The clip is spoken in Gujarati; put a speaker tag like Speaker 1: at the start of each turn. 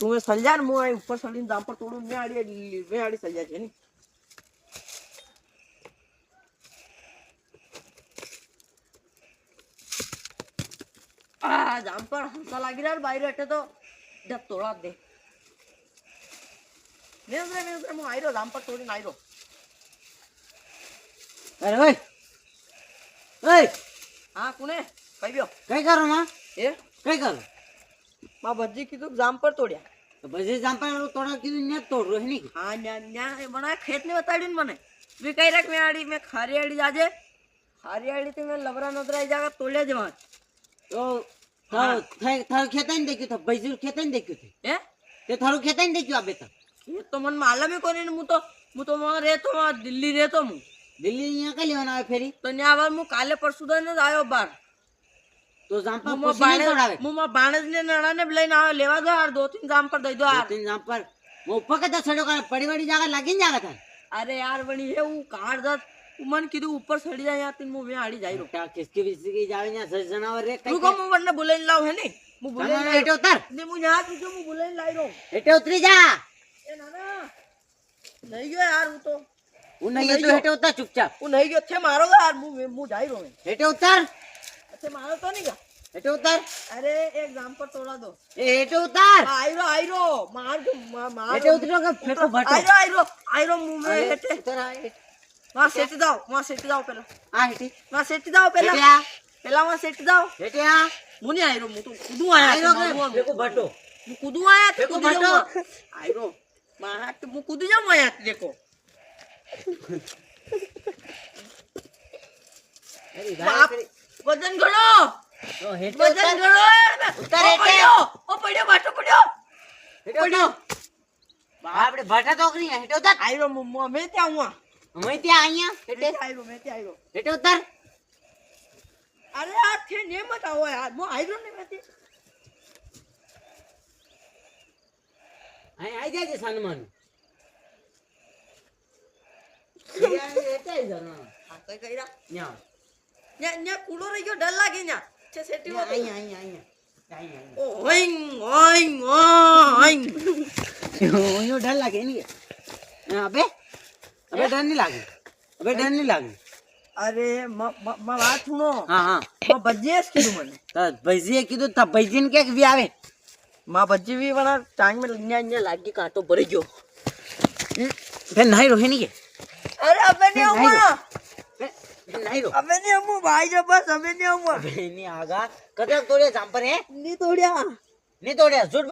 Speaker 1: તું સલજા ને હું ઉપર સલીને જામફળ તોડું મેં આડી સલજા છે ની આ જામફળ હંસા લાગી રહ્યા બાયરો એટલે તો જપ તોડા દે મેં હું આયરો જામફળ તોડીને આયરો
Speaker 2: અરે ઓય ઓય
Speaker 1: હા કોને કઈ ગયો
Speaker 2: કઈ કરો માં
Speaker 1: એ
Speaker 2: કઈ કરો
Speaker 1: માં ભજી કીધું જામફળ તોડ્યા
Speaker 2: તો પછી જામફળ તોડા કીધું ને તોડરો હે ની
Speaker 1: હા ન્યા એ બનાય ખેત ને બતાડ્યું ને મને વી કઈ રાખ મેં આડી મેં ખારિયાળી જાજે ખારિયાળી થી મેં લબરા નદરાઈ જાગા તોડ્યા જ માં
Speaker 2: તો થારું ખેતાઈને દેખ્યું તો ભૈજુર ખેતાઈને દેખ્યું
Speaker 1: હે
Speaker 2: તે થારું ખેતાઈને દેખ્યું આ બેતા
Speaker 1: એ તો મને માલમ કોને હું તો રહેતો દિલ્હી રહેતો હું
Speaker 2: દિલ્હી અહીંયા કઈ લેવાના આવે ફેરી
Speaker 1: તો ન્યા આવા હું કાલે પરસુ દઈને જ આવ્યો બાર
Speaker 2: તો જામફળ પૂછીને તોડાવે
Speaker 1: હું માં બાણજ ને નણાને લઈને આવ્યો લેવા દો યાર 2-3 જામફળ દઈ દો યાર
Speaker 2: 2-3 જામફળ હું ઉપર કદા સડો કરે પડીવાડી જાગા લાગીને જાગા થાય
Speaker 1: અરે યાર વણી એવું કાઢ દત મને કીધું ઉપર સડી જાય યાર તીન હું વે આડી જાય
Speaker 2: ટા કિસકી વિસકી જાવે ને જનાવર રે
Speaker 1: તું કોમ વણને બોલાઈને લાવ હે ને હું બોલાઈને
Speaker 2: હેઠે ઉતાર
Speaker 1: ને હું યાર તું હું બોલાઈને લાવી રહ્યો
Speaker 2: હેઠે ઉતરી જા
Speaker 1: એ નાના નહીં ગયો યાર હું તો
Speaker 2: હું નહીં તો હેઠે ઉતાર ચૂપચાપ
Speaker 1: હું નહીં ગયો છે મારો યાર હું જાય રહ્યો
Speaker 2: હેઠે ઉતાર
Speaker 1: છે મારો તો નહીં ગા
Speaker 2: હેઠે ઉતાર
Speaker 1: અરે એક જામફળ તોડા દો
Speaker 2: એ હેઠે ઉતાર
Speaker 1: આયરો માર
Speaker 2: હેઠે ઉતરો કે ફેંકો ભટો
Speaker 1: આયરો મુમે હેઠે
Speaker 2: ઉતાર
Speaker 1: માં સેટી દાવ પેલા
Speaker 2: આ હેઠે
Speaker 1: માં સેટી દાવ
Speaker 2: હેઠે
Speaker 1: પેલા
Speaker 2: આ
Speaker 1: પેલા માં સેટી દાવ
Speaker 2: હેઠે આ
Speaker 1: મુની આયરો હું તો કુદું આયા
Speaker 2: આયરો કે ફેંકો ભટો
Speaker 1: હું કુદું આયા તે
Speaker 2: ફેંકો
Speaker 1: કુદી
Speaker 2: ભટો
Speaker 1: જાઉં આયરો માં હાથ હું કુદી જાઉં આયા દેખો
Speaker 2: અરે
Speaker 1: બાપ વજન ગણો
Speaker 2: તો હેઠે
Speaker 1: વજન
Speaker 2: ઉતાર
Speaker 1: ગણો
Speaker 2: ઉતાર હેઠે
Speaker 1: ઓ પડ્યો બાટો પડ્યો
Speaker 2: હેઠે ઉતાર આપણે ભટા તો કરી હેઠે ઉતાર
Speaker 1: આયરો મે ત્યાં હું
Speaker 2: અમે ત્યાં અહીંયા હેઠે
Speaker 1: મે ત્યાં આયરો
Speaker 2: હેઠે ઉતાર
Speaker 1: અરે આ થે ને મત આવો યાર હું આયરો ને મેથી
Speaker 2: અહીં આવી જાય સન્માન હેઠે જના
Speaker 1: હા કઈ કઈરા
Speaker 2: ન્યા
Speaker 1: ન્યા કુડો રહી ગયો ડર લાગે ન્યા છે સેટી માં
Speaker 2: અહીંયા
Speaker 1: ઓ ઓઈંગ ઓઈંગ ઓઈંગ
Speaker 2: ઓયો ડર લાગે ની અબે ડર નહીં લાગે ડર નહીં લાગે
Speaker 1: અરે વાત સુનો
Speaker 2: હા
Speaker 1: ભજીએ કીધું મને
Speaker 2: તો ભૈજીએ કીધું તા ભૈજીને કે વી આવે
Speaker 1: માં ભજી વી વણા ટાંગ મે ન્યા લાગી કાંટો ભરી ગયો
Speaker 2: ફેર નહીં રોહે નહીં કે
Speaker 1: અરે અબે ને ઉમા
Speaker 2: નહીં રો
Speaker 1: અબે ને ઉમા ભાઈ જો બસ અબે ને ઉમા
Speaker 2: ની આગા કદા તોડ્યા જામપર હે
Speaker 1: ની તોડ્યા
Speaker 2: નહીં તોડ્યા ઝૂઠ